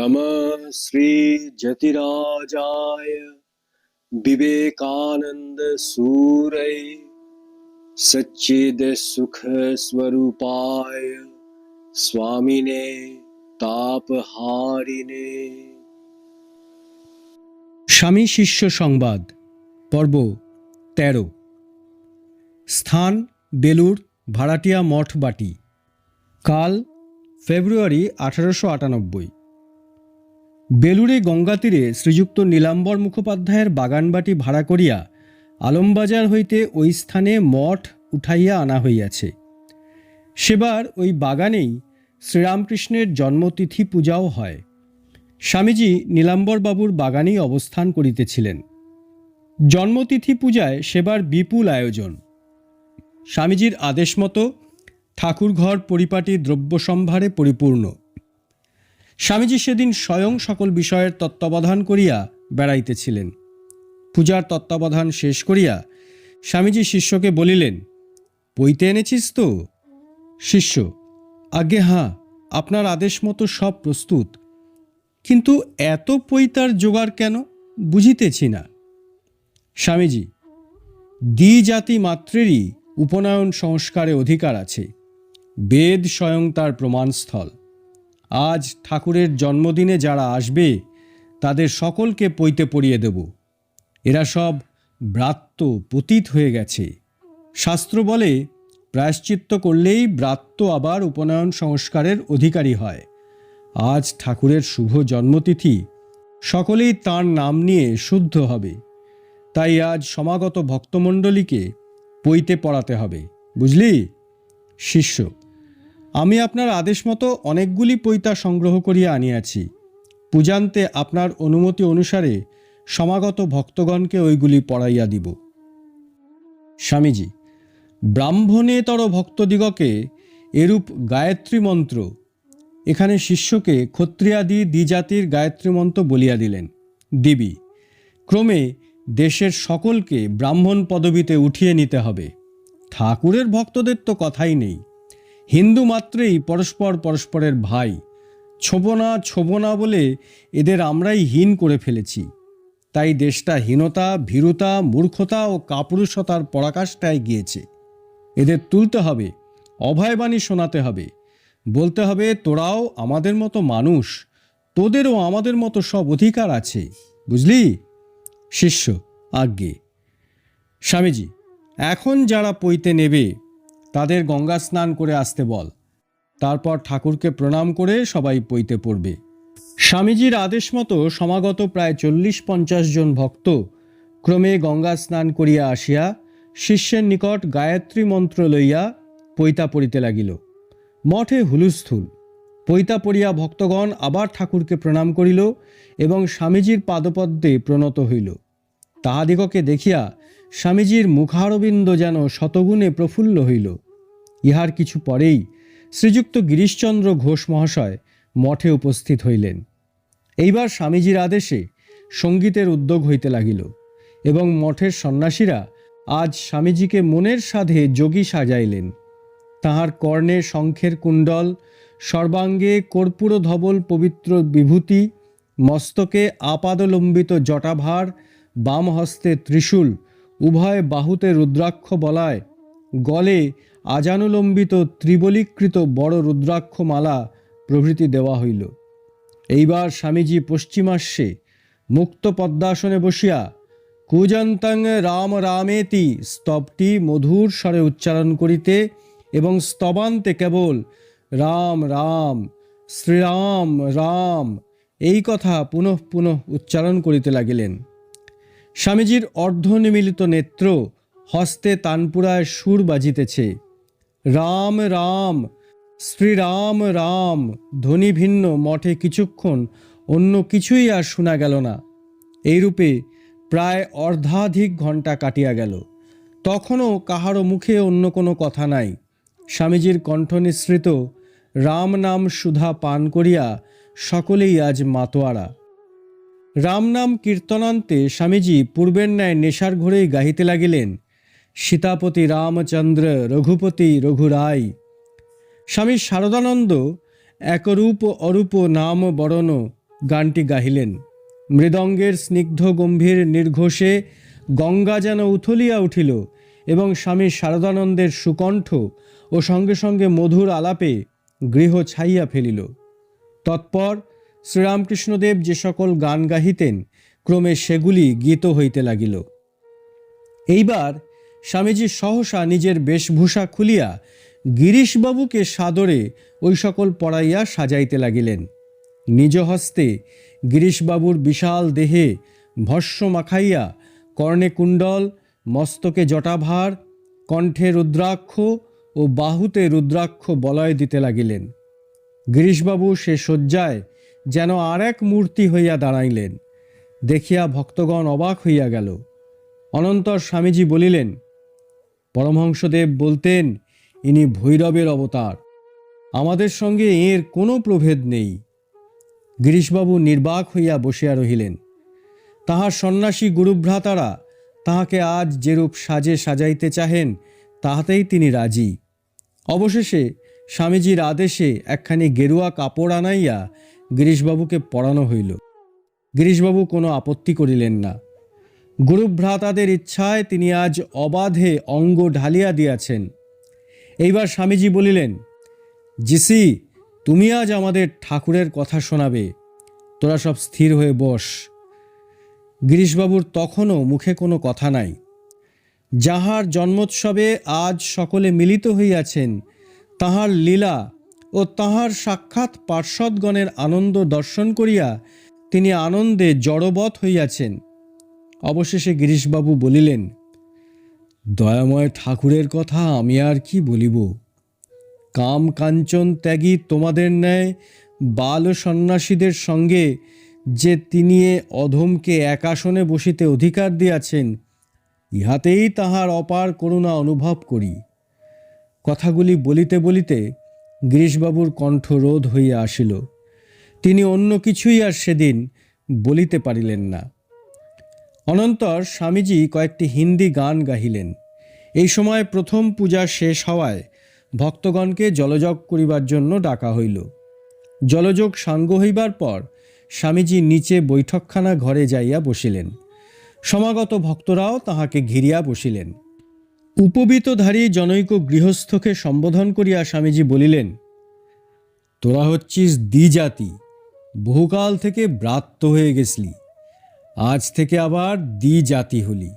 नमः श्री जतिराजाय विवेकानंद सूरय सच्चिद सुख स्वरूपाय स्वामिने तापहारिणे। স্বামী শিষ্য সংবাদ পর্ব ১৩। স্থান বেলুড় ভাড়াটিয়া মঠ বাটি। কাল ফেব্রুয়ারি 1898। বেলুড়ে গঙ্গা তীরে শ্রীযুক্ত নীলাম্বর মুখোপাধ্যায়ের বাগানবাটি ভাড়া করিয়া আলমবাজার হইতে ওই স্থানে মঠ উঠাইয়া আনা হইয়াছে। সেবার ওই বাগানেই শ্রীরামকৃষ্ণের জন্মতিথি পূজাও হয়। স্বামীজি নীলাম্বরবাবুর বাগানেই অবস্থান করিতেছিলেন। জন্মতিথি পূজায় সেবার বিপুল আয়োজন। স্বামীজির আদেশ মতো ঠাকুরঘর পরিপাটি দ্রব্যসম্ভারে পরিপূর্ণ। স্বামীজি সেদিন স্বয়ং সকল বিষয়ের তত্ত্বাবধান করিয়া বেড়াইতেছিলেন। পূজার তত্ত্বাবধান শেষ করিয়া স্বামীজি শিষ্যকে বলিলেন, পইতে এনেছিস তো? শিষ্য, আজ্ঞে হাঁ, আপনার আদেশ মতো সব প্রস্তুত, কিন্তু এত পৈতার জোগাড় কেন বুঝিতেছি না। স্বামীজি, দ্বিজাতি মাত্রেরই উপনয়ন সংস্কারে অধিকার আছে। বেদ স্বয়ং তার প্রমাণস্থল। আজ ঠাকুরের জন্মদিনে যারা আসবে তাদের সকলকে পৈতে পরিয়ে দেব। এরা সব ব্রাত্য পতিত হয়ে গেছে। শাস্ত্র বলে প্রায়শ্চিত্ত করলেই ব্রাত্য আবার উপনয়ন সংস্কারের অধিকারী হয়। আজ ঠাকুরের শুভ জন্মতিথি, সকলেই তাঁর নাম নিয়ে শুদ্ধ হবে। তাই আজ সমাগত ভক্তমণ্ডলীকে পইতে পড়াতে হবে, বুঝলি? শিষ্য, আমি আপনার আদেশ মতো অনেকগুলি পৈতা সংগ্রহ করিয়া আনিয়াছি। পূজান্তে আপনার অনুমতি অনুসারে সমাগত ভক্তগণকে ওইগুলি পড়াইয়া দিব। স্বামীজি, ব্রাহ্মণেতর ভক্তদিগকে এরূপ গায়ত্রী মন্ত্র। এখানে শিষ্যকে ক্ষত্রিয়াদি দ্বিজাতির গায়ত্রী মন্ত্র বলিয়া দিলেন। দিবি। ক্রমে দেশের সকলকে ব্রাহ্মণ পদবীতে উঠিয়ে নিতে হবে। ঠাকুরের ভক্তদের তো কথাই নেই। হিন্দু মাত্রেই পরস্পর পরস্পরের ভাই। ছোবো না বলে এদের আমরাই হীন করে ফেলেছি। তাই দেশটা হীনতা, ভীরুতা, মূর্খতা ও কাপুরুষতার পরাকাষ্ঠায় গিয়েছে। এদের তুলতে হবে, অভয়বাণী শোনাতে হবে, বলতে হবে তোরাও আমাদের মতো মানুষ, তোদেরও আমাদের মতো সব অধিকার আছে, বুঝলি? শিষ্য, আজ্ঞে। স্বামীজি, এখন যারা পইতে নেবে তাদের গঙ্গা স্নান করে আসতে বল। তারপর ঠাকুরকে প্রণাম করে সবাই পইতে পড়বে। স্বামীজির আদেশ মতো সমাগত প্রায় 40-50 জন ভক্ত ক্রমে গঙ্গা স্নান করিয়া আসিয়া শিষ্যের নিকট গায়ত্রী মন্ত্র লইয়া পৈতা পড়িতে লাগিল। মঠে হুলস্থুল। পৈতা পড়িয়া ভক্তগণ আবার ঠাকুরকে প্রণাম করিল এবং স্বামীজির পাদপদ্মে প্রণত হইল। তাহাদিগকে দেখিয়া স্বামীজির মুখারবিন্দ যেন শতগুণে প্রফুল্ল হইল। ইহার কিছু পরেই শ্রীযুক্ত গিরিশচন্দ্র ঘোষ মহাশয় মঠে উপস্থিত হইলেন। এইবার স্বামীজির আদেশে সঙ্গীতের উদ্যোগ হইতে লাগিল এবং মঠের সন্ন্যাসীরা আজ স্বামীজিকে মনের সাধে যোগী সাজাইলেন। তাহার কর্ণে শঙ্খের কুণ্ডল, সর্বাঙ্গে কর্পূর ধবল পবিত্র বিভূতি, মস্তকে আপাদলম্বিত জটাভার, বাম হস্তে ত্রিশূল, উভয় বাহুতে রুদ্রাক্ষ বলায়, গলে আজানুলম্বিত ত্রিবলীকৃত বড় রুদ্রাক্ষ মালা প্রভৃতি দেওয়া হইল। এইবার স্বামীজি পশ্চিমাস্যে মুক্ত পদ্মাসনে বসিয়া কুজন্তং রাম রামেতি স্তবটি মধুর স্বরে উচ্চারণ করিতে এবং স্তবান্তে কেবল রাম রাম শ্রীরাম রাম এই কথা পুনঃ পুনঃ উচ্চারণ করিতে লাগিলেন। স্বামীজির অর্ধনিমিলিত নেত্র, হস্তে তানপুরায় সুর বাজিতেছে। রাম রাম শ্রীরাম রাম ধ্বনি ভিন্ন মঠে কিছুক্ষণ অন্য কিছুই আর শোনা গেল না। এইরূপে প্রায় অর্ধাধিক ঘণ্টা কাটিয়া গেল। তখনও কাহারও মুখে অন্য কোনো কথা নাই। স্বামীজির কণ্ঠ নিঃসৃত রাম নাম সুধা পান করিয়া সকলেই আজ মাতোয়ারা। রাম নাম কীর্তনান্তে স্বামীজি পূর্বের ন্যায় নেশার ঘোরেই গাহিতে লাগিলেন, সীতাপতি রামচন্দ্র রঘুপতি রঘুরাই। স্বামী শারদানন্দ একরূপ অরূপ নাম বরণ গানটি গাহিলেন। মৃদঙ্গের স্নিগ্ধ গম্ভীর নির্ঘোষে গঙ্গা যেন উথলিয়া উঠিল এবং স্বামী শারদানন্দের সুকণ্ঠ ও সঙ্গে সঙ্গে মধুর আলাপে গৃহ ছাইয়া ফেলিল। তৎপর শ্রীরামকৃষ্ণদেব যে সকল গান গাহিতেন ক্রমে সেগুলি গীত হইতে লাগিল। এইবার স্বামীজি সহসা নিজের বেশভূষা খুলিয়া গিরিশবাবুকে সাদরে ওই সকল পড়াইয়া সাজাইতে লাগিলেন। নিজ হস্তে গিরিশবাবুর বিশাল দেহে ভস্ম মাখাইয়া কর্ণে কুণ্ডল, মস্তকে জটাভার, কণ্ঠে রুদ্রাক্ষ ও বাহুতে রুদ্রাক্ষ বলয় দিতে লাগিলেন। গিরিশবাবু সে শয্যায় যেন আর এক মূর্তি হইয়া দাঁড়াইলেন। দেখিয়া ভক্তগণ অবাক হইয়া গেল। অনন্তর স্বামীজি বলিলেন, পরমহংসদেব বলতেন ইনি ভৈরবের অবতার, আমাদের সঙ্গে এর কোনো প্রভেদ নেই। গিরিশবাবু নির্বাক হইয়া বসিয়া রহিলেন। তাহার সন্ন্যাসী গুরুভ্রাতারা তাহাকে আজ যেরূপ সাজে সাজাইতে চাহেন তাহাতেই তিনি রাজি। অবশেষে স্বামীজির আদেশে একখানি গেরুয়া কাপড় আনাইয়া গিরিশবাবুকে পরানো হইল। গিরিশবাবু কোনো আপত্তি করিলেন না। গুরুভ্রাতাদের ইচ্ছায় তিনি আজ অবাধে অঙ্গ ঢালিয়া দিয়াছেন। এইবার স্বামীজি বলিলেন, জিসি, তুমি আজ আমাদের ঠাকুরের কথা শোনাবে, তোরা সব স্থির হয়ে বস। গিরিশবাবুর তখনও মুখে কোনো কথা নাই। যাহার জন্মোৎসবে আজ সকলে মিলিত হইয়াছেন, তাহার লীলা ও তাহার সাক্ষাৎ পার্ষদগণের আনন্দ দর্শন করিয়া তিনি আনন্দে জড়বৎ হইয়াছেন। অবশেষে গিরিশবাবু বলিলেন, দয়াময় ঠাকুরের কথা আমি আর কি বলিব। কাম কাঞ্চন ত্যাগী তোমাদের ন্যায় বাল সন্ন্যাসীদের সঙ্গে যে তিনি এ অধমকে এক আসনে বসিতে অধিকার দিয়াছেন, ইহাতেই তাহার অপার করুণা অনুভব করি। কথাগুলি বলিতে বলিতে গিরিশবাবুর কণ্ঠ রোধ হইয়া আসিল। তিনি অন্য কিছুই আর সেদিন বলিতে পারিলেন না। অনন্তর স্বামীজি কয়েকটি হিন্দি গান গাহিলেন। এই সময় প্রথম পূজা শেষ হওয়ায় ভক্তগণকে জলযোগ করিবার জন্য ডাকা হইল। জলযোগ সাঙ্গ হইবার পর স্বামীজি নিচে বৈঠকখানা ঘরে যাইয়া বসিলেন। সমাগত ভক্তরাও তাহাকে ঘিরিয়া বসিলেন। উপবীতধারী জনৈক গৃহস্থকে সম্বোধন করিয়া স্বামীজি বলিলেন, তোরা হচ্ছিস দ্বিজাতি, বহুকাল থেকে ব্রাত্য হয়ে গেছলি, আজ থেকে আবার দ্বিজাতি হলি।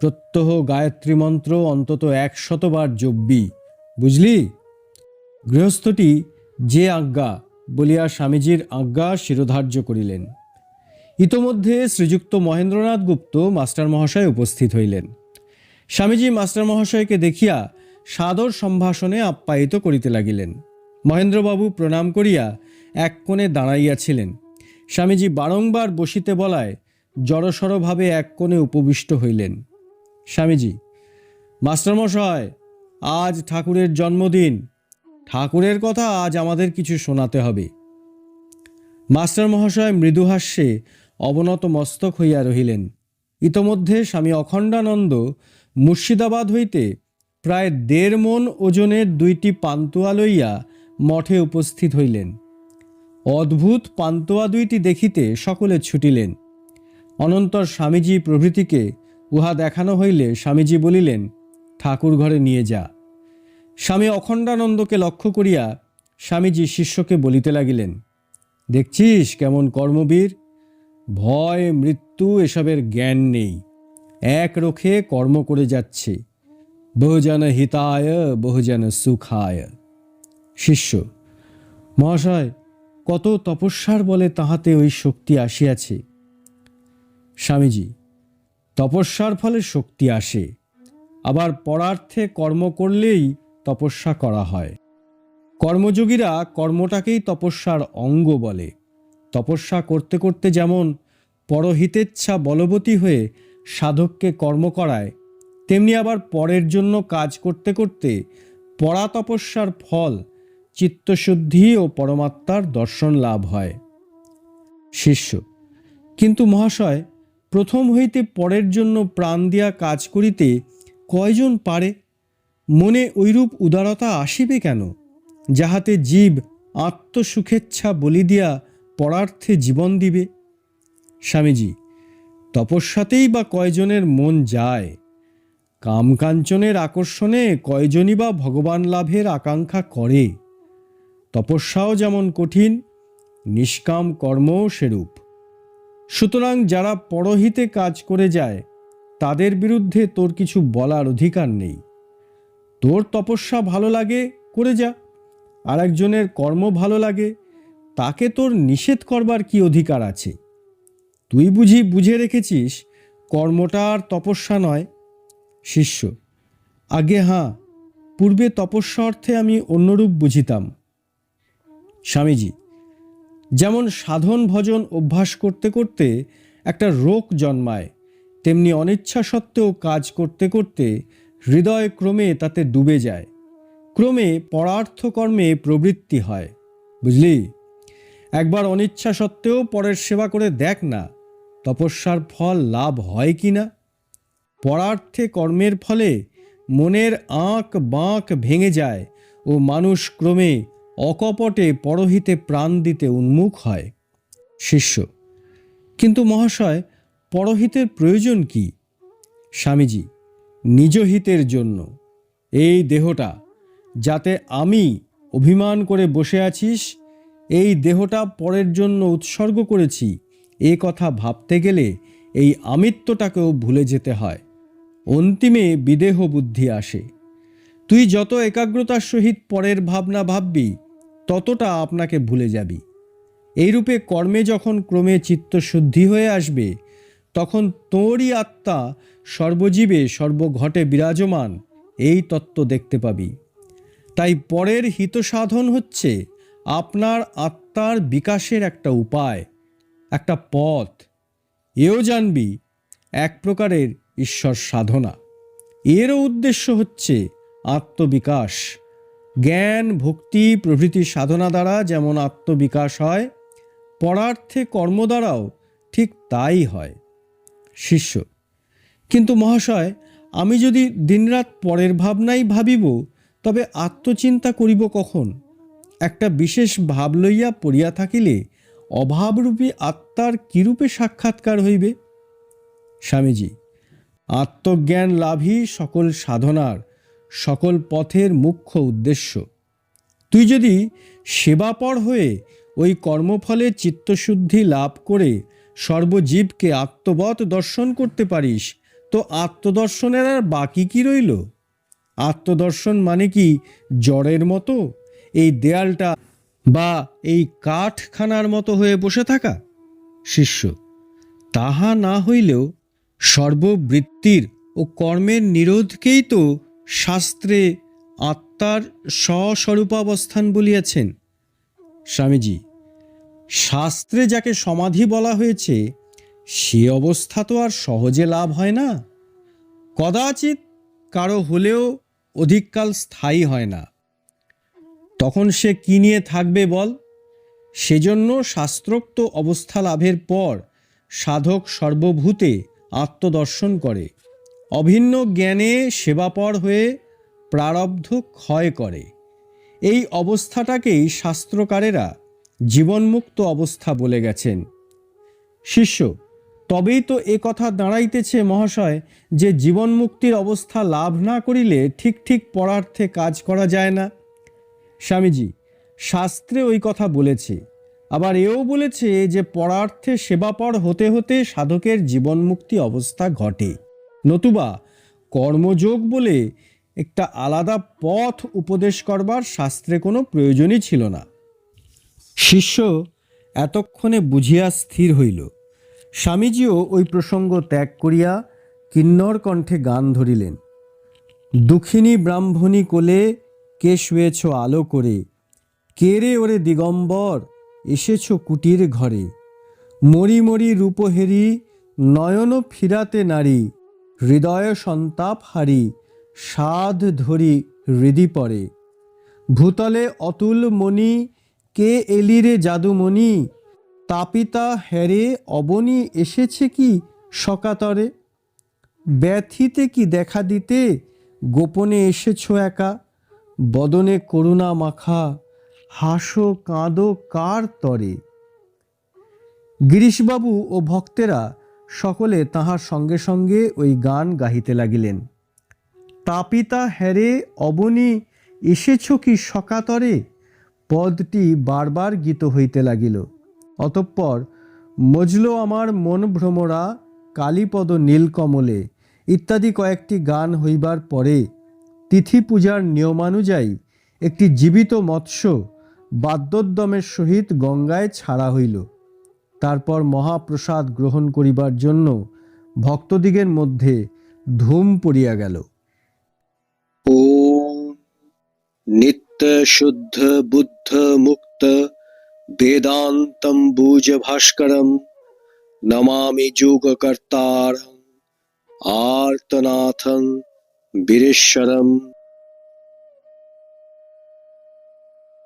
প্রত্যহ গায়ত্রী মন্ত্র অন্তত 100 বার জপবি, বুঝলি? গৃহস্থটি যে আজ্ঞা বলিয়া স্বামীজির আজ্ঞা শিরোধার্য করিলেন। ইতোমধ্যে শ্রীযুক্ত মহেন্দ্রনাথ গুপ্ত মাস্টার মহাশয় উপস্থিত হইলেন। স্বামীজি মাস্টার মহাশয়কে দেখিয়া সাদর সম্ভাষণে আপ্যায়িত করিতে লাগিলেন। মহেন্দ্রবাবু প্রণাম করিয়া এক কোণে দাঁড়াইয়াছিলেন। স্বামীজি বারংবার বসিতে বলায় জড়সড়ভাবে এক কোণে উপবিষ্ট হইলেন। স্বামীজি, মাস্টারমশায়, আজ ঠাকুরের জন্মদিন, ঠাকুরের কথা আজ আমাদের কিছু শোনাতে হবে। মাস্টার মহাশয় মৃদুহাস্যে অবনত মস্তক হইয়া রহিলেন। ইতোমধ্যে স্বামী অখণ্ডানন্দ মুর্শিদাবাদ হইতে প্রায় 1.5 মণ ওজনের 2টি পান্তুয়া লইয়া মঠে উপস্থিত হইলেন। অদ্ভুত পান্তুয়া 2টি দেখিতে সকলে ছুটিলেন। অনন্তর স্বামীজি প্রভৃতিকে উহা দেখানো হইলে স্বামীজি বলিলেন, ঠাকুর ঘরে নিয়ে যা। স্বামী অখণ্ডানন্দকে লক্ষ্য করিয়া স্বামীজি শিষ্যকে বলিতে লাগিলেন, দেখছিস কেমন কর্মবীর, ভয় মৃত্যু এসবের জ্ঞান নেই, এক রোখে কর্ম করে যাচ্ছে। বহুজন হিতায় বহুজন সুখায়। শিষ্য, মহাশয়, কত তপস্যার বলে তাহাতে ওই শক্তি আসিয়াছে। স্বামীজি, তপস্যার ফলে শক্তি আসে, আবার পরার্থে কর্ম করলেই তপস্যা করা হয়। কর্মযোগীরা কর্মটাকেই তপস্যার অঙ্গ বলে। তপস্যা করতে করতে যেমন পরহিতেচ্ছা বলবতী হয়ে সাধককে কর্ম করায়, তেমনি আবার পরের জন্য কাজ করতে করতে পরাতপস্যার ফল চিত্তশুদ্ধি ও পরমাত্মার দর্শন লাভ হয়। শিষ্য, কিন্তু মহাশয়, প্রথম হইতে পরের জন্য প্রাণ দিয়া কাজ করিতে কয়জন পারে? মনে ঐরূপ উদারতা আসিবে কেন, যাহাতে জীব আত্মসুখেচ্ছা বলি দিয়া পরার্থে জীবন দিবে। স্বামীজি, তপস্যাতেই বা কয়জনের মন যায়? কামকাঞ্চনের আকর্ষণে কয়জনই বা ভগবান লাভের আকাঙ্ক্ষা করে? তপস্যাও যেমন কঠিন, নিষ্কাম কর্মও সেরূপ। সুতরাং যারা পরহিতে কাজ করে যায় তাদের বিরুদ্ধে তোর কিছু বলার অধিকার নেই। তোর তপস্যা ভালো লাগে, করে যা। আর একজনের কর্ম ভালো লাগে, তাকে তোর নিষেধ করবার কি অধিকার আছে? তুই বুঝি বুঝে রেখেছিস কর্মটা আর তপস্যা নয়? শিষ্য: আগে হাঁ, পূর্বে তপস্যা অর্থে আমি অন্যরূপ বুঝিতাম। স্বামীজি, যেমন সাধন ভজন অভ্যাস করতে করতে একটা রোগ জন্মায়, তেমনি অনিচ্ছা সত্ত্বেও কাজ করতে করতে হৃদয় ক্রমে তাতে ডুবে যায়, ক্রমে পরার্থ কর্মে প্রবৃত্তি হয়। বুঝলি? একবার অনিচ্ছা সত্ত্বেও পরের সেবা করে দেখ না, তপস্যার ফল লাভ হয় কি না। পরার্থে কর্মের ফলে মনের আঁক বাঁক ভেঙে যায় ও মানুষ ক্রমে অকপটে পরহিতে প্রাণ দিতে উন্মুখ হয়। শিষ্য: কিন্তু মহাশয়, পরহিতের প্রয়োজন কি? স্বামীজি: নিজ হিতের জন্য। এই দেহটা যাতে আমি অভিমান করে বসে আছিস, এই দেহটা পরের জন্য উৎসর্গ করেছি, এ কথা ভাবতে গেলে এই আমিত্বটাকেও ভুলে যেতে হয়। অন্তিমে বিদেহ বুদ্ধি আসে। তুই যত একাগ্রতার সহিত পরের ভাবনা ভাববি, ততটা আপনাকে ভুলে যাবি। এইরূপে কর্মে যখন ক্রমে চিত্তশুদ্ধি হয়ে আসবে, তখন তোরই আত্মা সর্বজীবে সর্বঘটে বিরাজমান, এই তত্ত্ব দেখতে পাবি। তাই পরের হিতসাধন হচ্ছে আপনার আত্মার বিকাশের একটা উপায়, একটা পথ। এও জানবি এক প্রকারের ঈশ্বর সাধনা। এরও উদ্দেশ্য হচ্ছে আত্মবিকাশ। জ্ঞান, ভক্তি প্রভৃতি সাধনা দ্বারা যেমন আত্মবিকাশ হয়, পরার্থে কর্ম দ্বারাও ঠিক তাই হয়। শিষ্য: কিন্তু মহাশয়, আমি যদি দিনরাত পরের ভাবনাই ভাবিব, তবে আত্মচিন্তা করিব কখন? একটা বিশেষ ভাব লইয়া পড়িয়া থাকিলে অভাবরূপী আত্মার কিরূপে সাক্ষাৎকার হইবে? স্বামীজি: আত্মজ্ঞান লাভই সকল সাধনার, সকল পথের মুখ্য উদ্দেশ্য। তুই যদি সেবাপর হয়ে ওই কর্মফলে চিত্তশুদ্ধি লাভ করে সর্বজীবকে আত্মবৎ দর্শন করতে পারিস, তো আত্মদর্শনের আর বাকি কি রইল? আত্মদর্শন মানে কি জড়ের মতো এই দেয়ালটা বা এই কাঠখানার মতো হয়ে বসে থাকা? শিষ্য: তাহা না হইলেও সর্ববৃত্তির ও কর্মের নিরোধকেই তো শাস্ত্রে আত্মার স্বস্বরূপাবস্থান বলিয়াছেন। স্বামীজি: শাস্ত্রে যাকে সমাধি বলা হয়েছে, সে অবস্থা তো আর সহজে লাভ হয় না। কদাচিৎ কারো হলেও অধিককাল স্থায়ী হয় না। তখন সে কি নিয়ে থাকবে বল? সেজন্য শাস্ত্রোক্ত অবস্থা লাভের পর সাধক সর্বভূতে আত্মদর্শন করে, অভিন্ন জ্ঞানে সেবাপর হয়ে প্রারব্ধ ক্ষয় করে। এই অবস্থাটাকেই শাস্ত্রকারেরা জীবনমুক্ত অবস্থা বলে গেছেন। শিষ্য: তবেই তো এ কথা দাঁড়াইতেছে মহাশয়, যে জীবন মুক্তির অবস্থা লাভ না করিলে ঠিক ঠিক পরার্থে কাজ করা যায় না। স্বামীজি, শাস্ত্রে ওই কথা বলেছে, আবার এও বলেছে যে পরার্থে সেবাপর হতে হতে সাধকের জীবন মুক্তি অবস্থা ঘটে, নতুবা কর্মযোগ বলে একটা আলাদা পথ উপদেশ করবার শাস্ত্রে কোনো প্রয়োজনই ছিল না। শিষ্য এতক্ষণে বুঝিয়া স্থির হইল। স্বামীজিও ওই প্রসঙ্গ ত্যাগ করিয়া কিন্নর কণ্ঠে গান ধরিলেন। দুঃখিনী ব্রাহ্মণী কোলে কে শুয়েছ আলো করে, কে রে ওরে দিগম্বর এসেছ কুটির ঘরে, মরি মরি রূপহেরি নয়ন ফিরাতে নারী, হৃদয় সন্তাপ হারি সাধ ধরি হৃদি পরে, ভূতলে অতুল মণি কে এলিরে জাদুমণি, তাপিতা হেরে অবনী এসেছে কি সকাতরে, ব্যথিতে কি দেখা দিতে গোপনে এসেছ একা, বদনে করুণা মাখা হাসো কাঁদো কার তরে, গিরিশবাবু ও ভক্তেরা সকলে তাহার সঙ্গে সঙ্গে ওই গান গাহিতে লাগিলেন। তাপিতা হেরে অবনী এসেছ কি সকাতরে, পদটি বারবার গীত হইতে লাগিল। অতঃপর মজলো আমার মন ভ্রমরা, কালীপদ নীলকমলে ইত্যাদি কয়েকটি গান হইবার পরে তিথি পূজার নিয়মানুযায়ী একটি জীবিত মৎস্য বাদ্যোদ্যমের সহিত গঙ্গায় ছাড়া হইল। তারপর মহাপ্রসাদ গ্রহণ করিবার জন্য ভক্তদিগের মধ্যে ধুম পড়িয়া গেল। ॐ नित्य शुद्ध बुद्ध मुक्त वेदान्तम्बुज भास्करं नमामि योगकर्तारम् आर्तनाथं वीरेश्वरम्।